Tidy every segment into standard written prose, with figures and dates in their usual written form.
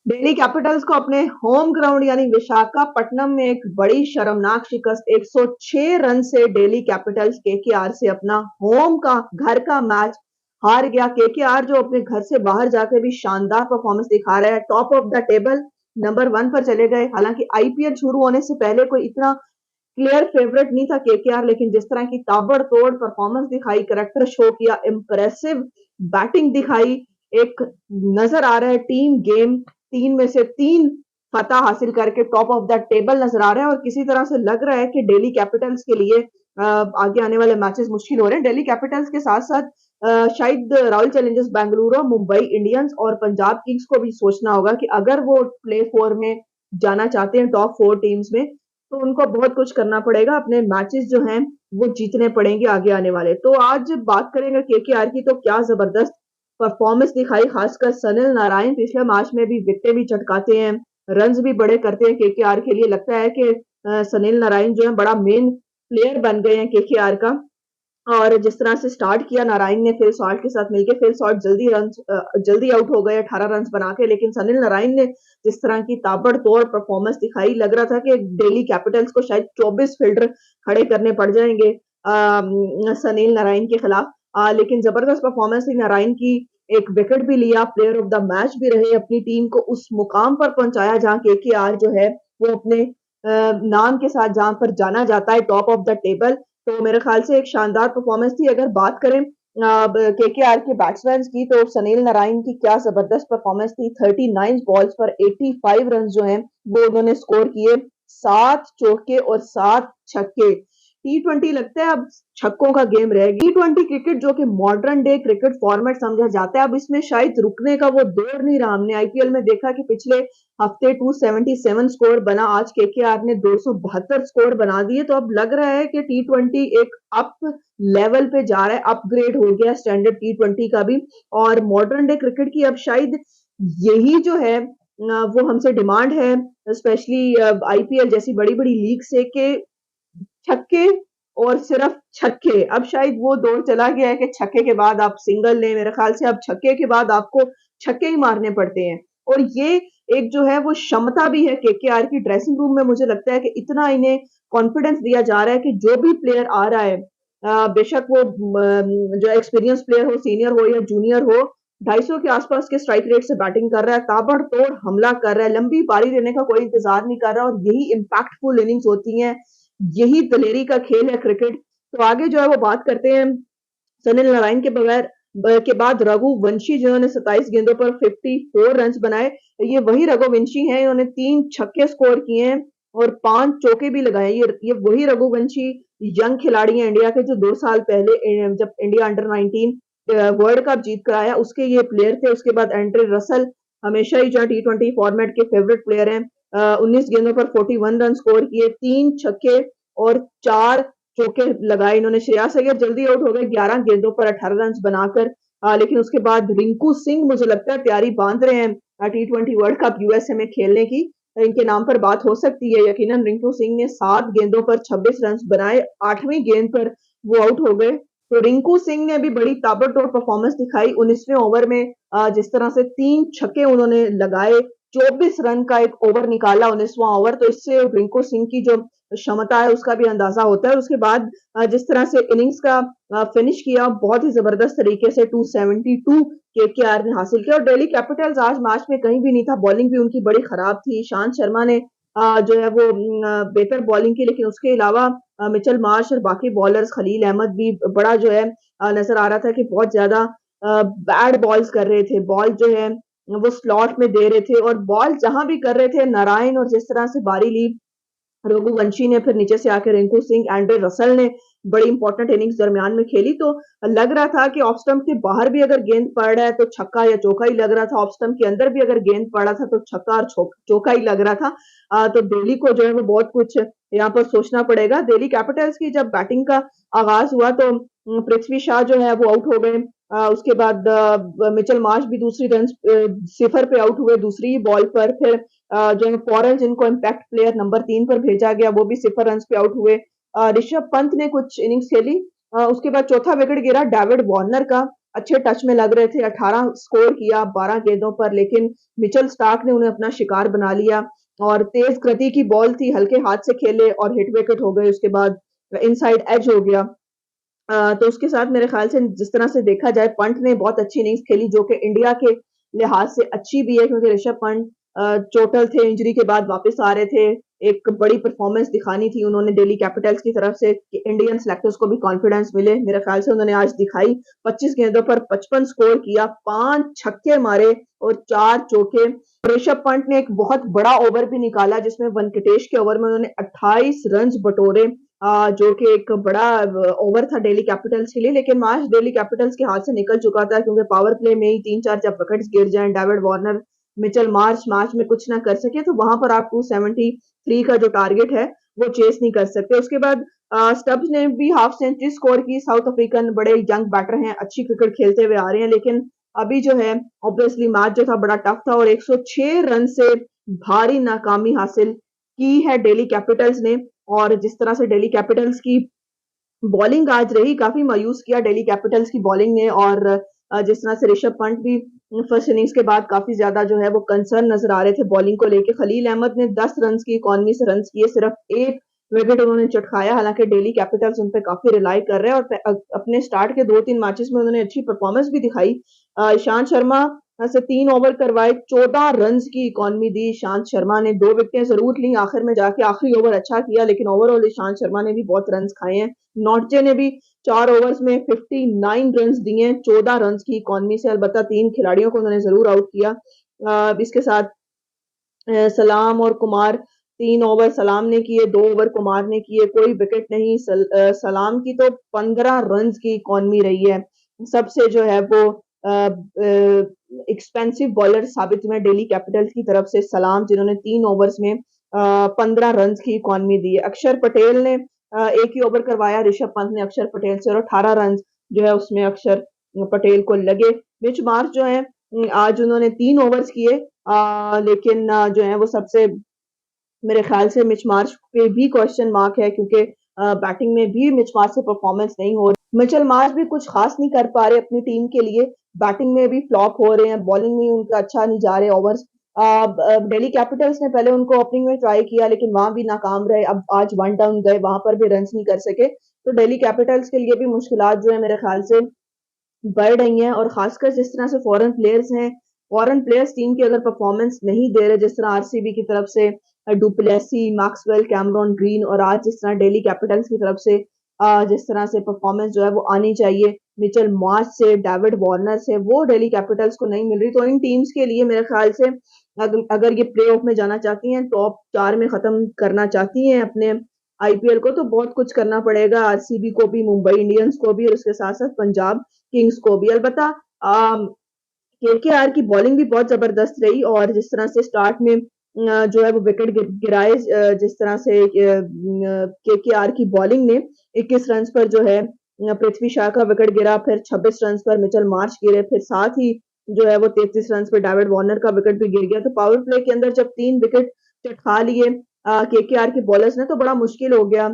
Delhi Capitals को अपने home ground यानी विशाखापट्टनम में एक बड़ी शर्मनाक शिकस्त 106 रन से दिल्ली कैपिटल्स केकेआर से अपना होम का घर का मैच हार गया। केकेआर जो अपने घर से बाहर जाकर भी शानदार परफॉर्मेंस दिखा रहा है, top of the table number 1 पर चले गए। हालांकि आईपीएल शुरू होने से पहले कोई इतना क्लियर फेवरेट नहीं था केकेआर, लेकिन जिस तरह की ताबड़तोड़ परफॉर्मेंस दिखाई, करेक्टर शो किया, इंप्रेसिव बैटिंग दिखाई, एक नजर आ रहा है टीम गेम, 3 में से 3 फतह हासिल करके टॉप ऑफ द टेबल नजर आ रहा है और किसी तरह से लग रहा है कि दिल्ली कैपिटल्स के लिए आगे आने वाले मैचेस मुश्किल हो रहे हैं। दिल्ली कैपिटल्स के साथ-साथ शायद royal Challengers Bengaluru, Mumbai Indians और पंजाब किंग्स को भी सोचना होगा कि अगर वो प्ले 4 में जाना चाहते हैं टॉप 4 टीम्स में, तो उनको बहुत कुछ करना पड़ेगा, अपने मैचेस जो हैं वो जीतने पड़ेंगे आगे आने वाले। तो आज बात करेंगे केकेआर की, तो क्या जबरदस्त परफॉर्मेंस दिखाई, खासकर सनिल नारायण पिछले मैच में भी विकेटें भी चटकाते हैं, रन्स भी बड़े करते हैं केकेआर के लिए। लगता है कि सनिल नारायण जो है बड़ा मेन प्लेयर बन गए हैं केकेआर का। और जिस तरह से स्टार्ट किया नारायण ने फिल सॉल्ट के साथ मिलके, फिल सॉल्ट जल्दी आउट हो गए 18 रन बना के, लेकिन सनिल नारायण ने जिस तरह की ताबड़तोड़ परफॉर्मेंस दिखाई, लग रहा था कि दिल्ली कैपिटल्स को शायद 24 फील्डर खड़े करने पड़ जाएंगे सनिल नारायण के खिलाफ। लेकिन जबरदस्त परफॉर्मेंस थी नारायण की, एक विकेट भी लिया, प्लेयर ऑफ द मैच भी रहे, अपनी टीम को उस मुकाम पर पहुंचाया जहां केकेआर जो है वो अपने नाम के साथ जहां पर जाना जाता है, टॉप ऑफ द टेबल। तो मेरे ख्याल से एक शानदार परफॉर्मेंस थी। अगर बात करें केकेआर के बैट्समैन की, तो सनील नारायण की क्या जबरदस्त परफॉर्मेंस थी। 39 बॉल्स पर 85 रन जो हैं वो उन्होंने स्कोर किए, 7 चौके और 7 छक्के। टी20 लगता है अब छक्कों का गेम रह गया। टी20 क्रिकेट जो कि मॉडर्न डे क्रिकेट फॉर्मेट समझा जाता है, अब इसमें शायद रुकने का वो दौर नहीं रहा। हमने आईपीएल में देखा कि पिछले हफ्ते 277 स्कोर बना, आज केकेआर ने 272 स्कोर बना दिए। तो अब लग रहा है कि टी20 एक अप लेवल पे जा रहा है, अपग्रेड हो गया स्टैंडर्ड टी20 का भी। और मॉडर्न डे क्रिकेट की अब शायद यही जो है वो हमसे डिमांड है, स्पेशली आईपीएल जैसी बड़ी बड़ी लीग से, कि छक्के और सिर्फ छक्के। अब शायद वो दौर चला गया है कि छक्के के बाद आप सिंगल लें, मेरे ख्याल से अब छक्के के बाद आपको छक्के ही मारने पड़ते हैं। और ये एक जो है वो क्षमता भी है केकेआर की ड्रेसिंग रूम में। मुझे लगता है कि इतना इन्हें कॉन्फिडेंस दिया जा रहा है कि जो भी प्लेयर आ रहा है, बेशक वो जो एक्सपीरियंस प्लेयर हो, सीनियर हो या जूनियर हो, 250 के आसपास के स्ट्राइक रेट से बैटिंग कर रहा है, ताबड़तोड़ हमला कर रहा है, लंबी पारी देने का कोई इंतजार नहीं कर रहा। और यही इम्पैक्टफुल इनिंग्स होती हैं, यही दलेरी का खेल है क्रिकेट। तो आगे जो है वो बात करते हैं सनिल नारायण के के बाद रघुवंशी, जिन्होंने 27 गेंदों पर 54 रन बनाए। ये वही रघुवंशी हैं, इन्होंने 3 छक्के स्कोर किए हैं और 5 चौके भी लगाए। ये वही रघुवंशी यंग खिलाड़ी हैं इंडिया के, जो 2 साल पहले जब इंडिया अंडर 19 वर्ल्ड कप जीत कर आया, उसके ये प्लेयर थे। उसके बाद एंड्रे रसल हमेशा ही जो टी20 फॉर्मेट के फेवरेट प्लेयर हैं, 19 गेंदों पर 41 रन स्कोर किए, 3 छक्के और 4 चौके लगाए इन्होंने। श्रेयस अय्यर जल्दी आउट हो गए 11 गेंदों पर 18 रन बनाकर। लेकिन उसके बाद रिंकू सिंह मुझे लगता है तैयारी बांध रहे हैं टी20 वर्ल्ड कप यूएसए में खेलने की। इनके नाम पर बात हो सकती है यकीनन। रिंकू सिंह ने 7 गेंदों पर 26 रन बनाए, 8वीं गेंद पर वो आउट हो गए। तो रिंकू सिंह ने भी बड़ी ताबड़तोड़ परफॉर्मेंस दिखाई 19वें ओवर में। जिस तरह से 3 छक्के उन्होंने लगाए, 24 रन का एक ओवर निकाला 19वां ओवर। तो इससे रिंकू सिंह की जो क्षमता है उसका भी अंदाजा होता है। उसके बाद जिस तरह से इनिंग्स का फिनिश किया, बहुत ही जबरदस्त तरीके से 272 केकेआर ने हासिल किया। और दिल्ली कैपिटल्स आज मैच में कहीं भी नहीं था, बॉलिंग भी उनकी बड़ी खराब थी। ईशांत शर्मा ने जो है वो बेहतर बॉलिंग की, लेकिन उसके अलावा मिचेल मार्श और बाकी बॉलर्स, खलील अहमद भी बड़ा जो है नजर आ रहा था कि बहुत ज्यादा बैड बॉल्स कर रहे थे। बॉल जो है वो स्लॉट में दे रहे थे और बॉल जहां भी कर रहे थे नारायण, और जिस तरह से बारी ली रघुवंशी ने, फिर नीचे से आकर रिंकू सिंह, एंड्रे रसल ने बड़ी इंपॉर्टेंट इनिंग्स दरमियान में खेली। तो लग रहा था कि ऑफ स्टंप के बाहर भी अगर गेंद पड़ रहा है तो छक्का या चौका ही लग रहा था, ऑफ स्टंप के अंदर भी अगर गेंद पड़ा था तो छक्का और चौका ही लग रहा था। तो दिल्ली को जो है वो बहुत कुछ यहाँ पर सोचना पड़ेगा। दिल्ली कैपिटल्स की जब बैटिंग का आगाज हुआ तो पृथ्वी शॉ जो है वो आउट हो गए। उसके बाद मिचेल मार्श भी दूसरी रन सिफर पे आउट हुए दूसरी बॉल पर। फिर जो है फॉरन, जिनको इम्पैक्ट प्लेयर नंबर 3 पर भेजा गया, वो भी 0 रन पे आउट हुए। ऋषभ पंत ने कुछ इनिंग्स खेली। उसके बाद चौथा विकेट गिरा डेविड वार्नर का। अच्छे टच में लग रहे थे, 18 स्कोर किया 12 गेंदों पर, लेकिन मिचेल स्टार्क ने उन्हें अपना शिकार बना लिया और तेज़ गति की बॉल थी, हल्के हाथ से खेले और हिट विकेट हो गए, उसके बाद इनसाइड एज हो गया। तो उसके साथ मेरे ख़्याल से जिस तरह से देखा जाए पंत ने बहुत अच्छी इनिंग्स खेली जो कि इंडिया के लिहाज से अच्छी भी है क्योंकि ऋषभ पंत चोटिल थे, इंजरी के बाद वापस आ रहे थे। एक बड़ी परफ़ॉर्मेंस दिखानी थी उन्होंने दिल्ली कैपिटल्स की तरफ से कि इंडियन सेलेक्टर्स को भी कॉन्फिडेंस मिले। मेरे ख़्याल से उन्होंने आज दिखाई, 25 गेंदों पर 55 स्कोर किया, 5 छक्के मारे और 4 चौके। ऋषभ पंत ने एक बहुत बड़ा ओवर भी निकाला जिसमें वेंकटेश के ओवर में उन्होंने 28 रन्स बटोरे। जो कि एक बड़ा ओवर था दिल्ली कैपिटल्स के लिए, लेकिन मैच दिल्ली कैपिटल्स के हाथ से निकल चुका था क्योंकि पावर प्ले में ही 3-4 जब विकेट्स गिर जाएँ, David Warner, Mitchell Marsh match में कुछ ना कर सके, तो वहाँ पर आप 273 का जो टारगेट है, वो चेस नहीं कर सकते। उसके बाद स्टब्स ने भी हाफ सेंचुरी स्कोर की, साउथ अफ्रीकन बड़े यंग बैटर हैं, अच्छी क्रिकेट खेलते हुए आ रहे हैं, लेकिन अभी जो है ऑब्वियसली मैच जो था बड़ा टफ था और 106 रन से भारी नाकामी हासिल की है दिल्ली कैपिटल्स ने। और जिस तरह से दिल्ली कैपिटल्स की बॉलिंग आज रही, काफ़ी मायूस किया दिल्ली कैपिटल्स की बॉलिंग ने और जिस तरह से ऋषभ पंत भी फर्स्ट इनिंग्स के बाद काफ़ी ज़्यादा जो है वो कंसर्न नज़र आ रहे थे बॉलिंग को लेके। खलील अहमद ने 10 रन्स की इकॉनमी से रन्स किए, सिर्फ 1 विकेट उन्होंने चटकाया, हालाँकि दिल्ली कैपिटल्स उन पे काफ़ी रिलाई कर रहे हैं और अपने स्टार्ट के 2-3 मैचेस में उन्होंने अच्छी परफॉर्मेंस भी दिखाई। ईशांत शर्मा से 3 ओवर करवाए, 14 रन्स की इकॉनमी दी ईशांत शर्मा ने, 2 विकेटें ज़रूर लीं आखिर में जाके, आखिरी ओवर अच्छा किया लेकिन ओवरऑल ईशांत शर्मा ने भी बहुत रन्स खाए हैं। नॉर्टजे ने भी 4 ओवर्स में 59 रन्स दिए हैं, 14 रन्स की इकॉनमी से, अलबत्ता 3 खिलाड़ियों को उन्होंने ज़रूर आउट किया। इसके साथ सलाम और कुमार 3 ओवर सलाम ने किए, 2 ओवर कुमार ने किए, कोई विकेट नहीं। सलाम की तो 15 रन्स की इकॉनमी रही है। सबसे जो है वो एक्सपेंसिव बॉलर साबित हुए दिल्ली कैपिटल्स की तरफ से सलाम जिन्होंने 3 ओवर्स में 15 रन्स की इकॉनमी दी है। अक्षर पटेल ने एक ही ओवर करवाया ऋषभ पंत ने अक्षर पटेल से और 18 रन्स जो है उसमें अक्षर पटेल को लगे। मिच मार्श जो है आज उन्होंने 3 ओवर्स किए लेकिन जो है वो सबसे मेरे ख्याल से मिच मार्श पे भी क्वेश्चन मार्क है क्योंकि बैटिंग में भी मिच मार्श से परफॉर्मेंस नहीं हो रही। मिचेल मार्श भी कुछ खास नहीं कर पा रहे अपनी टीम के लिए, बैटिंग में भी फ्लॉप हो रहे हैं, बॉलिंग में उनका अच्छा नहीं जा रहे ओवर्स। दिल्ली कैपिटल्स ने पहले उनको ओपनिंग में ट्राई किया लेकिन वहाँ भी नाकाम रहे, अब आज 1 डाउन गए, वहाँ पर भी रन्स नहीं कर सके। तो दिल्ली कैपिटल्स के लिए भी मुश्किलात जो है मेरे ख्याल से बढ़ रही हैं और खासकर जिस तरह से फॉरेन प्लेयर्स हैं, फॉरेन प्लेयर्स टीम की अगर परफॉर्मेंस नहीं दे रहे जिस तरह आरसीबी की तरफ से डुप्लेसी, मैक्सवेल, कैमरॉन ग्रीन और आज जिस तरह दिल्ली कैपिटल्स की तरफ से जिस तरह से परफॉर्मेंस जो है वो आनी चाहिए मिचेल मार्श से, डेविड वार्नर से, वो दिल्ली कैपिटल्स को नहीं मिल रही। तो इन टीम्स के लिए मेरे ख्याल से अगर ये प्लेऑफ में जाना चाहती हैं, टॉप 4 में खत्म करना चाहती हैं अपने आईपीएल को तो बहुत कुछ करना पड़ेगा आरसीबी को भी, मुंबई इंडियंस को भी और उसके साथ-साथ पंजाब किंग्स को भी। अलबत्ता केकेआर की बॉलिंग भी बहुत ज़बरदस्त रही और जिस तरह से स्टार्ट में जो है वो विकेट गिराए जिस तरह से केकेआर की बॉलिंग ने 21 रन्स पर जो है पृथ्वी शॉ का विकेट गिरा, फिर 26 रन्स पर मिचेल मार्श गिरे, फिर साथ ही जो है वो 33 रन्स पर डेविड वार्नर का विकेट भी गिर गया। तो पावर प्ले के अंदर जब 3 विकेट चटका लिए केकेआर के बॉलर्स ने तो बड़ा मुश्किल हो गया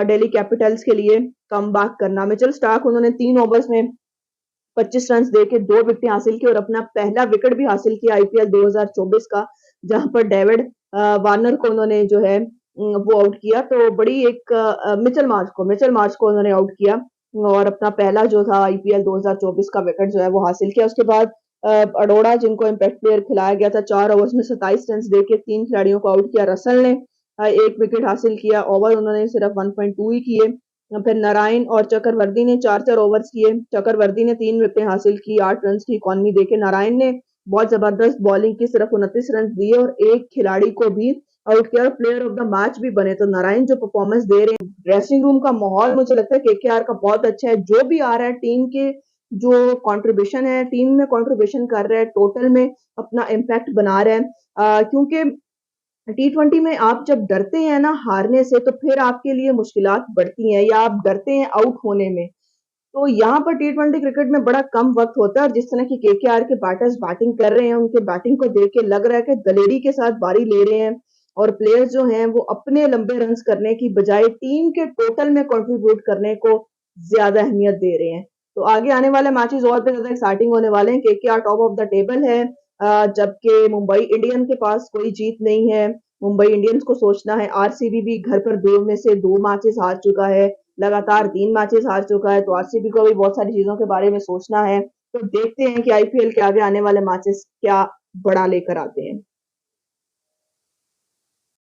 दिल्ली कैपिटल्स के लिए कमबैक करना। मिचेल स्टार्क उन्होंने 3 ओवर्स में 25 रन्स देके 2 विकेटें हासिल की और अपना पहला विकेट भी हासिल किया आईपीएल 2024 का, जहाँ पर डेविड वार्नर को उन्होंने जो है वो आउट किया। तो बड़ी एक मिचेल मार्श को उन्होंने आउट किया और अपना पहला जो था आईपीएल 2024 का विकेट जो है वो हासिल किया। उसके बाद अरोड़ा जिनको इम्पैक्ट प्लेयर खिलाया गया था 4 ओवर्स में 27 रन्स देके 3 खिलाड़ियों को आउट किया। रसल ने 1 विकेट हासिल किया, ओवर उन्होंने सिर्फ 1.2 ही किए। फिर नारायण और चक्रवर्ती ने 4-4 ओवर्स किए। चक्रवर्ती ने 3 विकेटें हासिल की, 8 रन्स की इकॉनमी देके। नारायण ने बहुत ज़बरदस्त बॉलिंग की, सिर्फ 29 रन दिए और एक खिलाड़ी को भी आउट किया और प्लेयर ऑफ द मैच भी बने। तो नारायण जो परफॉर्मेंस दे रहे हैं, ड्रेसिंग रूम का माहौल मुझे लगता है केकेआर का बहुत अच्छा है। जो भी आ रहा है टीम के जो कंट्रीब्यूशन है, टीम में कंट्रीब्यूशन कर रहा है, टोटल में अपना इम्पैक्ट बना रहा है। क्योंकि टी20 में आप जब डरते हैं ना हारने से तो फिर आपके लिए मुश्किलात बढ़ती हैं या आप डरते हैं आउट होने में। तो यहाँ पर टी20 क्रिकेट में बड़ा कम वक़्त होता है और जिस तरह की केकेआर के बैटर्स बैटिंग कर रहे हैं, उनके बैटिंग को देख के लग रहा है कि दलेरी के साथ बारी ले रहे हैं और प्लेयर्स जो हैं वो अपने लंबे रन्स करने की बजाय टीम के टोटल में कंट्रीब्यूट करने को ज़्यादा अहमियत दे रहे हैं। तो आगे आने वाले मैचेस और भी ज़्यादा एक्साइटिंग होने वाले हैं। KKR top of the table है, जबकि मुंबई इंडियंस के पास कोई जीत नहीं है। मुंबई इंडियंस को सोचना है, आरसीबी भी घर पर 2 में से 2 मैचेस हार चुका है, लगातार 3 मैचेस हार चुका है, तो आरसीबी को भी बहुत सारी चीज़ों के बारे में सोचना है। तो देखते हैं कि आईपीएल के आगे आने वाले मैचेस क्या बड़ा लेकर आते हैं।